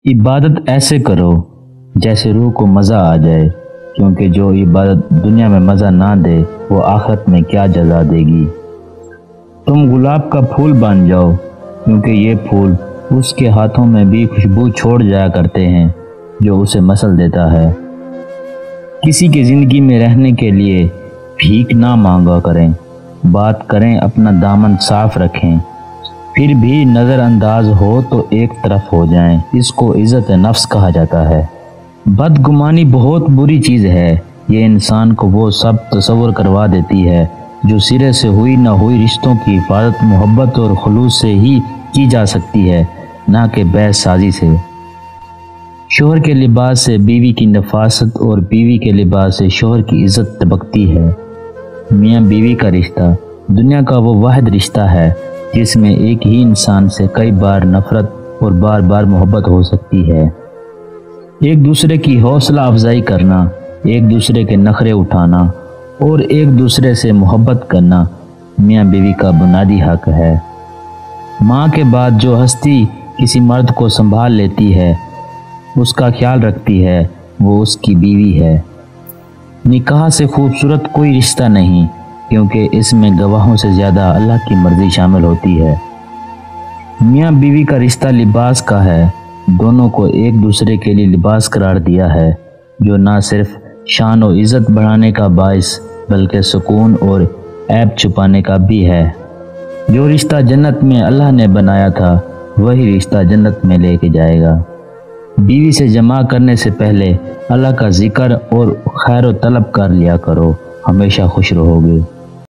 عبادت ایسے کرو جیسے روح کو مزہ آ جائے، کیونکہ جو عبادت دنیا میں مزہ نہ دے وہ آخرت میں کیا جزا دے گی۔ تم گلاب کا پھول بن جاؤ، کیونکہ یہ پھول اس کے ہاتھوں میں بھی خوشبو چھوڑ جایا کرتے ہیں جو اسے مسل دیتا ہے۔ کسی کی زندگی میں رہنے کے لیے بھیک نہ مانگا کریں، بات کریں اپنا دامن صاف رکھیں، پھر بھی نظر انداز ہو تو ایک طرف ہو جائیں، اس کو عزت نفس کہا جاتا ہے۔ بدگمانی بہت بری چیز ہے، یہ انسان کو وہ سب تصور کروا دیتی ہے جو سرے سے ہوئی نہ ہوئی رشتوں کی حفاظت محبت اور خلوص سے ہی کی جا سکتی ہے، نہ کہ بحث سازی سے۔ شوہر کے لباس سے بیوی کی نفاست اور بیوی کے لباس سے شوہر کی عزت دبکتی ہے۔ میاں بیوی کا رشتہ دنیا کا وہ واحد رشتہ ہے جس میں ایک ہی انسان سے کئی بار نفرت اور بار بار محبت ہو سکتی ہے۔ ایک دوسرے کی حوصلہ افزائی کرنا، ایک دوسرے کے نخرے اٹھانا اور ایک دوسرے سے محبت کرنا میاں بیوی کا بنیادی حق ہے۔ ماں کے بعد جو ہستی کسی مرد کو سنبھال لیتی ہے، اس کا خیال رکھتی ہے، وہ اس کی بیوی ہے۔ نکاح سے خوبصورت کوئی رشتہ نہیں، کیونکہ اس میں گواہوں سے زیادہ اللہ کی مرضی شامل ہوتی ہے۔ میاں بیوی کا رشتہ لباس کا ہے، دونوں کو ایک دوسرے کے لیے لباس قرار دیا ہے، جو نہ صرف شان و عزت بڑھانے کا باعث بلکہ سکون اور عیب چھپانے کا بھی ہے۔ جو رشتہ جنت میں اللہ نے بنایا تھا وہی رشتہ جنت میں لے کے جائے گا۔ بیوی سے جمع کرنے سے پہلے اللہ کا ذکر اور خیر و طلب کر لیا کرو، ہمیشہ خوش رہو گے۔